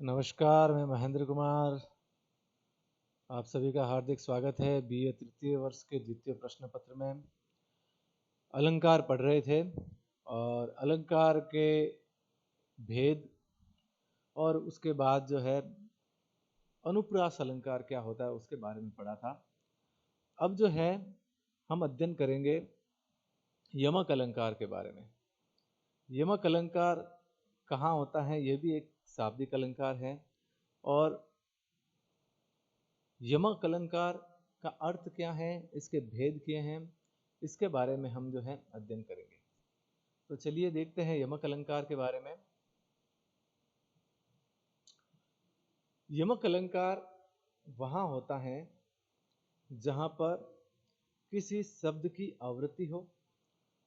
नमस्कार, मैं महेंद्र कुमार। आप सभी का हार्दिक स्वागत है। बीए तृतीय वर्ष के द्वितीय प्रश्न पत्र में अलंकार पढ़ रहे थे और अलंकार के भेद और उसके बाद जो है अनुप्रास अलंकार क्या होता है उसके बारे में पढ़ा था। अब जो है हम अध्ययन करेंगे यमक अलंकार के बारे में। यमक अलंकार कहाँ होता है, यह भी एक शाब्दिक अलंकार है और यमक अलंकार का अर्थ क्या है, इसके भेद क्या हैं, इसके बारे में हम जो है अध्ययन करेंगे। तो चलिए देखते हैं यमक अलंकार के बारे में। यमक अलंकार वहाँ होता है जहाँ पर किसी शब्द की आवृत्ति हो,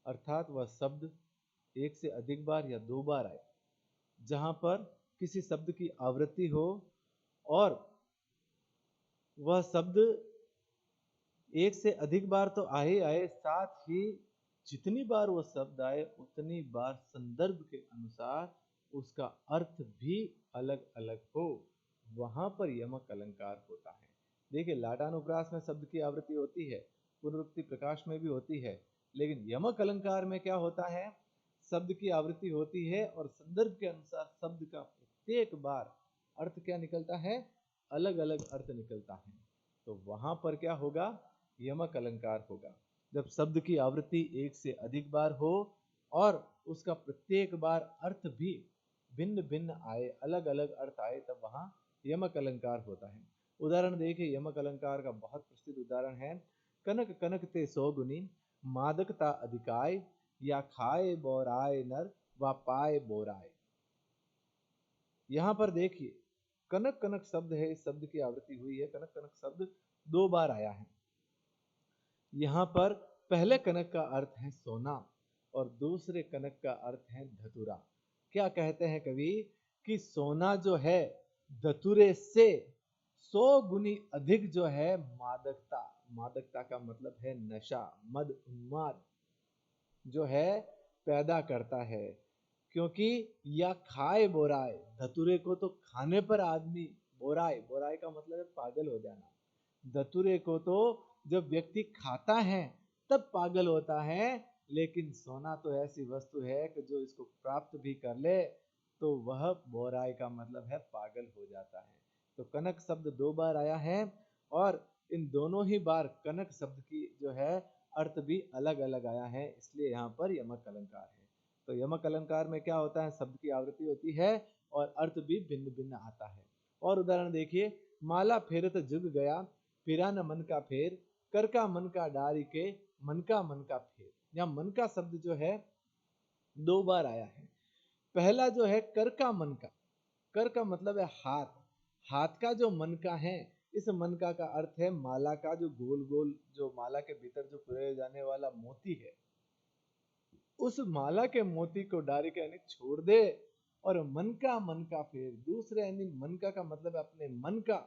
अर्थात वह शब्द एक से अधिक बार या दो बार आए। जहाँ पर किसी शब्द की आवृत्ति हो और वह शब्द एक से अधिक बार तो आए आए, साथ ही जितनी बार वह शब्द आए उतनी बार संदर्भ के अनुसार उसका अर्थ भी अलग अलग हो, वहां पर यमक अलंकार होता है। देखिए, लाटानुप्रास में शब्द की आवृत्ति होती है, पुनरुक्ति प्रकाश में भी होती है, लेकिन यमक अलंकार में क्या होता है, शब्द की आवृत्ति होती है और संदर्भ के अनुसार शब्द का प्रत्येक बार अर्थ क्या निकलता है, अलग अलग अर्थ निकलता है। तो वहां पर क्या होगा, यमक अलंकार होगा। जब शब्द की आवृत्ति एक से अधिक बार हो और उसका प्रत्येक बार अर्थ भी भिन्न भिन्न आए, अलग अलग अर्थ आए, तब वहां यमक अलंकार होता है। उदाहरण देखिए, यमक अलंकार का बहुत प्रसिद्ध उदाहरण है, कनक कनक ते सौगुनी मादकता अधिकाय, या खाए बोराय नर व पाए बोराय। यहां पर देखिए, कनक कनक शब्द है, इस शब्द की आवृत्ति हुई है, कनक कनक शब्द दो बार आया है। यहां पर पहले कनक का अर्थ है सोना और दूसरे कनक का अर्थ है धतूरा। क्या कहते हैं कवि कि सोना जो है धतूरे से 100 गुनी अधिक जो है मादकता, मादकता का मतलब है नशा, मद, उन्माद जो है पैदा करता है। क्योंकि या खाए बोराए, धतूरे को तो खाने पर आदमी, बोराए, बोराए का मतलब है पागल हो जाना, धतूरे को तो जब व्यक्ति खाता है तब पागल होता है, लेकिन सोना तो ऐसी वस्तु है कि जो इसको प्राप्त भी कर ले तो वह बोराए का मतलब है पागल हो जाता है। तो कनक शब्द दो बार आया है और इन दोनों ही बार कनक शब्द की जो है अर्थ भी अलग अलग आया है, इसलिए यहाँ पर यमक अलंकार है। तो यमक अलंकार में क्या होता है, शब्द की आवृत्ति होती है और अर्थ भी भिन्न भिन्न आता है। और उदाहरण देखिए, माला फेरत जुग गया फिरा न मन का फेर, कर का मन का डारी के मन का फेर। यहाँ मन का शब्द जो है दो बार आया है। पहला जो है कर का मन का, कर का मतलब है हाथ, हाथ का जो मन का है, इस मन का अर्थ है माला का जो गोल गोल, जो माला के भीतर जो पिरोए जाने वाला मोती है, उस माला के मोती को डारी के यानी छोड़ दे। और मन का फेर, दूसरे यानी मन का मतलब है अपने मन का,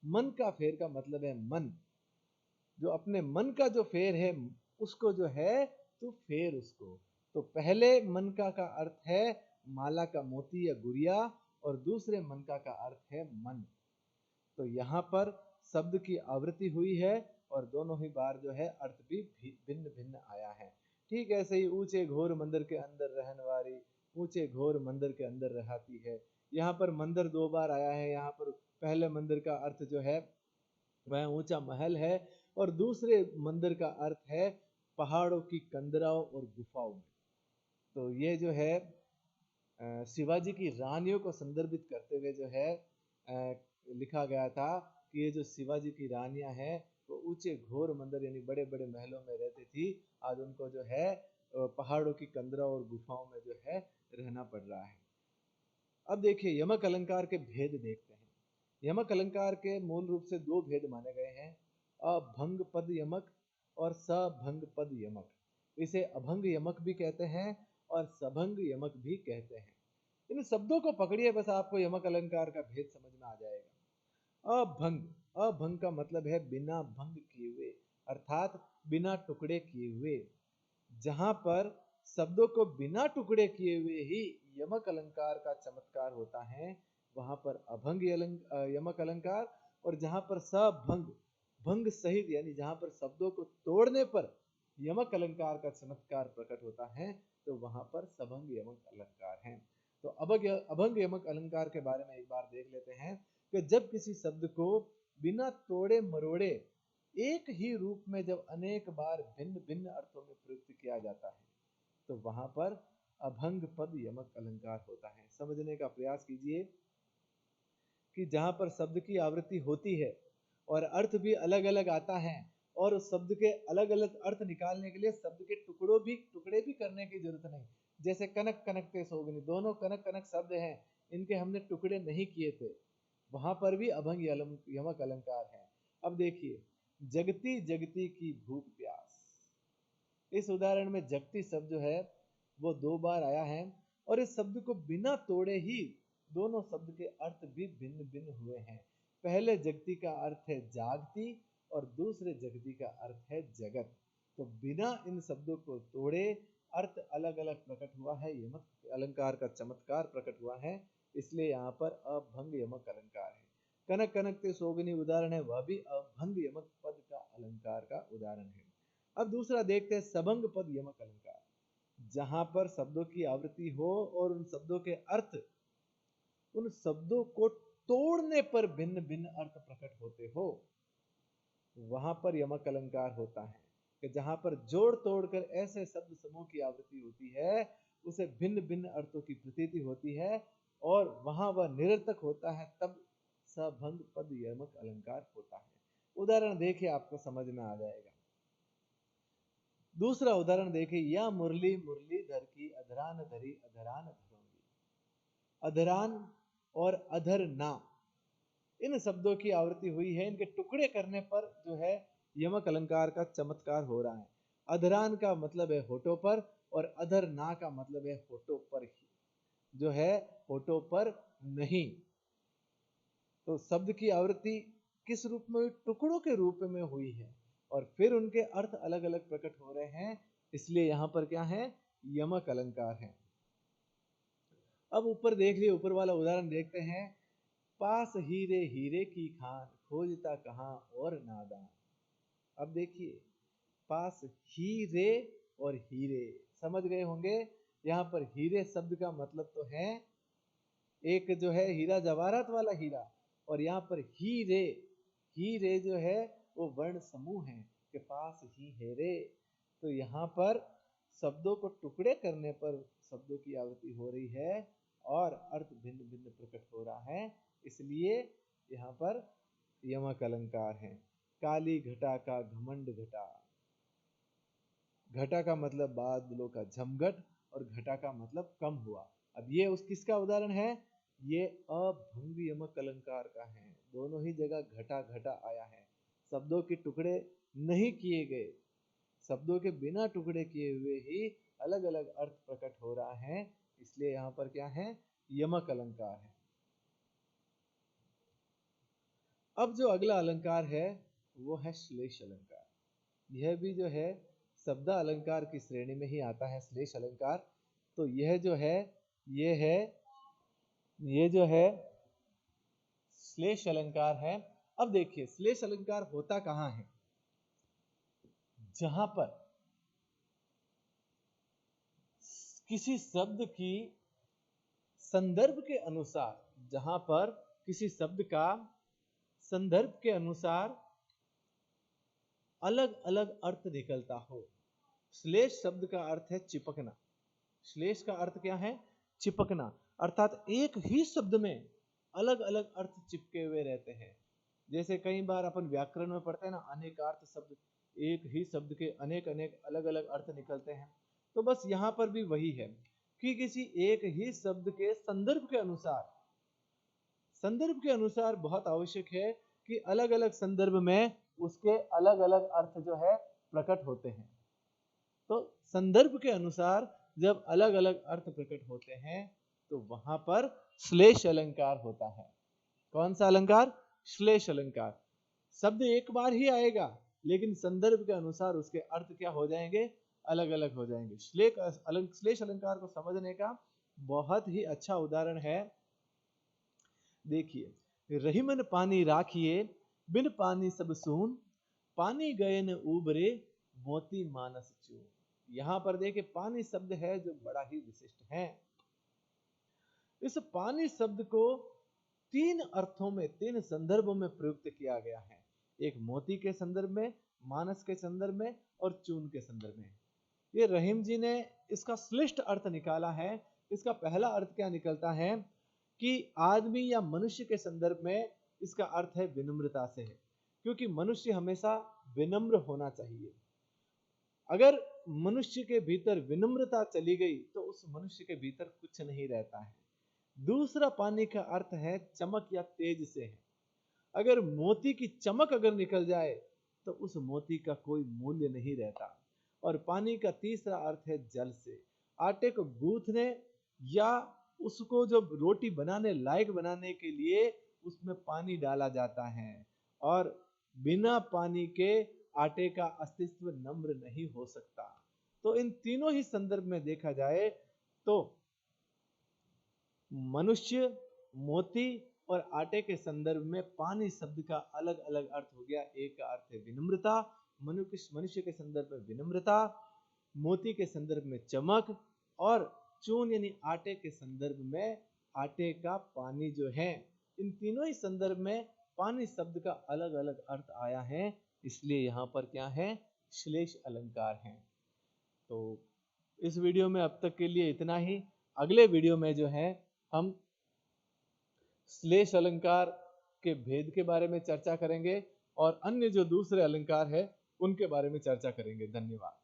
मन का फेर का मतलब है मन, जो अपने मन का जो फेर है उसको जो है तो फेर उसको। तो पहले मन का अर्थ है माला का मोती या गुड़िया और दूसरे मन का अर्थ है मन। तो यहाँ पर शब्द की आवृत्ति हुई है और दोनों ही बार जो है अर्थ भी भिन्न भिन्न आया है। ठीक ऐसे ही ऊंचे घोर मंदिर के अंदर रहने वाली, ऊंचे घोर मंदिर के अंदर रहती है। यहाँ पर मंदिर दो बार आया है। यहाँ पर पहले मंदिर का अर्थ जो है वह ऊंचा महल है और दूसरे मंदिर का अर्थ है पहाड़ों की कंदराओं और गुफाओं में। तो ये जो है शिवाजी की रानियों को संदर्भित करते हुए जो है लिखा गया था कि ये जो शिवाजी की रानियां हैं वो ऊंचे घोर मंदिर यानी बड़े बड़े महलों में रहती थी, आज उनको जो है पहाड़ों की कंदराओं और गुफाओं में जो है रहना पड़ रहा है। अब देखिए यमक अलंकार के भेद देखते हैं। यमक अलंकार के मूल रूप से दो भेद माने गए हैं, अभंग पद यमक और सभंग पद यमक। इसे अभंग यमक भी कहते हैं और सभंग यमक भी कहते हैं। इन शब्दों को पकड़िए, बस आपको यमक अलंकार का भेद समझ में आ जाएगा। अभंग, अभंग का मतलब है बिना भंग किए हुए, अर्थात बिना टुकड़े किए हुए। जहां पर शब्दों को बिना टुकड़े किए हुए ही यमक अलंकार का चमत्कार होता है, वहां पर अभंग यमक अलंकार, और जहां पर सभंग, भंग सहित यानी जहां पर शब्दों को तोड़ने पर यमक अलंकार का चमत्कार प्रकट होता है, तो वहां पर सभंग यमक अलंकार है। तो अभंग यमक अलंकार के बारे में एक बार देख लेते हैं कि जब किसी शब्द को बिना तोड़े मरोड़े एक ही रूप में जब अनेक बार भिन्न भिन्न अर्थों में प्रयुक्त किया जाता है, तो वहां पर अभंग पद यमक अलंकार होता है। समझने का प्रयास कीजिए कि जहां पर शब्द की आवृत्ति होती है और अर्थ भी अलग अलग आता है, और उस शब्द के अलग अलग अर्थ निकालने के लिए शब्द के टुकड़े भी करने की जरूरत नहीं। जैसे कनक कनकते सोगनी, दोनों कनक कनक शब्द हैं, इनके हमने टुकड़े नहीं किए थे, वहां पर भी अभंग यमक अलंकार है। अब देखिए, जगती जगती की भूख प्यास, इस उदाहरण में जगती शब्द जो है वो 2 बार आया है, और इस शब्द को बिना तोड़े ही दोनों शब्द के अर्थ भी भिन्न भिन्न हुए हैं। पहले जगती का अर्थ है जागती, और दूसरे जगती का अर्थ है जगत। तो बिना इन शब्दों को तोड़े अर्थ अलग अलग प्रकट हुआ है, यमक अलंकार का चमत्कार प्रकट हुआ है, इसलिए यहाँ पर अभंग यमक अलंकार है। कनक कनकते सोगनी उदाहरण है, वह भी अभंग यमक पद का अलंकार का उदाहरण है। अब दूसरा देखते हैं सबंग पद यमक अलंकार, जहां पर शब्दों की आवृत्ति हो और उन शब्दों के अर्थ उन शब्दों को तोड़ने पर भिन्न भिन्न अर्थ प्रकट होते हो, वहां पर यमक अलंकार होता है। कि जहां पर जोड़ तोड़कर ऐसे शब्द समूह की आवृत्ति होती है, उसे भिन्न भिन्न अर्थों की प्रतीति होती है, और वहां वह निरर्थक होता है, तब सबंग पद यमक अलंकार होता है। उदाहरण देखिए, आपको समझ में आ जाएगा। दूसरा उदाहरण देखिए, या मुरली मुरलीधर की अधरान धरी अधरान धरूंगी। अधरान और अधरना, इन शब्दों की आवृत्ति हुई है, इनके टुकड़े करने पर जो है यमक अलंकार का चमत्कार हो रहा है। अधरान का मतलब है होठों पर, और अधरना का मतलब है होठों पर ही, जो है होठों पर नहीं। तो शब्द की आवृत्ति किस रूप में हुई? टुकड़ों के रूप में हुई है, और फिर उनके अर्थ अलग अलग प्रकट हो रहे हैं, इसलिए यहां पर क्या है? यमक अलंकार है। अब ऊपर देख लिए, ऊपर वाला उदाहरण देखते हैं। पास हीरे हीरे की खान, खोजता कहां और नादान। अब देखिए, पास हीरे और हीरे, समझ गए होंगे। यहाँ पर हीरे शब्द का मतलब तो है एक जो है हीरा जवाहरात वाला हीरा, और यहाँ पर हीरे, हीरे जो है वो वर्ण समूह है के पास ही हेरे। तो यहाँ पर शब्दों को टुकड़े करने पर शब्दों की आवृत्ति हो रही है, और अर्थ भिन्न भिन्न प्रकट हो रहा है, इसलिए यहाँ पर यमक अलंकार है। काली घटा का घमंड घटा, घटा का मतलब बादलों का झमघट, और घटा का मतलब कम हुआ। अब ये उस किसका उदाहरण है? ये अभंग यमक अलंकार का है। दोनों ही जगह घटा घटा आया है, शब्दों के टुकड़े नहीं किए गए, शब्दों के बिना टुकड़े किए हुए ही अलग अलग अर्थ प्रकट हो रहा है, इसलिए यहाँ पर क्या है? यमक अलंकार है। अब जो अगला अलंकार है वो है श्लेष अलंकार। यह भी जो है शब्द अलंकार की श्रेणी में ही आता है, श्लेष अलंकार। तो यह जो है ये जो है श्लेष अलंकार है। अब देखिए, श्लेष अलंकार होता कहां है? जहां पर किसी शब्द की संदर्भ के अनुसार, जहां पर किसी शब्द का संदर्भ के अनुसार अलग अलग अर्थ निकलता हो। श्लेष शब्द का अर्थ है चिपकना। श्लेष का अर्थ क्या है? चिपकना, अर्थात एक ही शब्द में अलग अलग अर्थ चिपके हुए रहते हैं। जैसे कई बार अपन व्याकरण में पढ़ते हैं ना, अनेकार्थ शब्द, एक ही शब्द के अनेक अनेक अलग अलग अर्थ निकलते हैं। तो बस यहाँ पर भी वही है कि किसी एक ही शब्द के संदर्भ के अनुसार, संदर्भ के अनुसार बहुत आवश्यक है कि अलग अलग संदर्भ में उसके अलग अलग अर्थ जो है प्रकट होते हैं। तो संदर्भ के अनुसार जब अलग अलग अर्थ प्रकट होते हैं, तो वहां पर श्लेष अलंकार होता है। कौन सा अलंकार? श्लेष अलंकार। शब्द एक बार ही आएगा, लेकिन संदर्भ के अनुसार उसके अर्थ क्या हो जाएंगे? अलग अलग हो जाएंगे। श्लेष अलंकार को समझने का बहुत ही अच्छा उदाहरण है देखिए, रहीमन पानी राखिए, बिन पानी सब सून, पानी गए न उबरे, मोती मानस चून। यहाँ पर देखिए पानी शब्द है जो बड़ा ही विशिष्ट है। इस पानी शब्द को तीन अर्थों में, तीन संदर्भों में प्रयुक्त किया गया है। एक मोती के संदर्भ में, मानस के संदर्भ में और चून के संदर्भ में। ये रहीम जी ने इसका श्रेष्ठ अर्थ निकाला है। इसका पहला अर्थ क्या निकलता है कि आदमी या मनुष्य के संदर्भ में इसका अर्थ है विनम्रता से है, क्योंकि मनुष्य हमेशा विनम्र होना चाहिए। अगर मनुष्य के भीतर विनम्रता चली गई तो उस मनुष्य के भीतर कुछ नहीं रहता है। दूसरा पानी का अर्थ है चमक या तेज से है। अगर मोती की चमक अगर निकल जाए तो उस मोती का कोई मूल्य नहीं रहता। और पानी का तीसरा अर्थ है जल से। आटे को गूंथने या उसको जो रोटी बनाने लायक बनाने के लिए उसमें पानी डाला जाता है, और बिना पानी के आटे का अस्तित्व नम्र नहीं हो सकता। तो इन तीनों ही संदर्भ में देखा जाए तो मनुष्य, मोती और आटे के संदर्भ में पानी शब्द का अलग अलग अर्थ हो गया। एक का अर्थ है विनम्रता, मनुष्य के संदर्भ में विनम्रता, मोती के संदर्भ में चमक, और चून यानी आटे के संदर्भ में आटे का पानी जो है। इन तीनों ही संदर्भ में पानी शब्द का अलग अलग अर्थ आया है, इसलिए यहाँ पर क्या है, श्लेष अलंकार है। तो इस वीडियो में अब तक के लिए इतना ही। अगले वीडियो में जो है हम श्लेष अलंकार के भेद के बारे में चर्चा करेंगे और अन्य जो दूसरे अलंकार है उनके बारे में चर्चा करेंगे। धन्यवाद।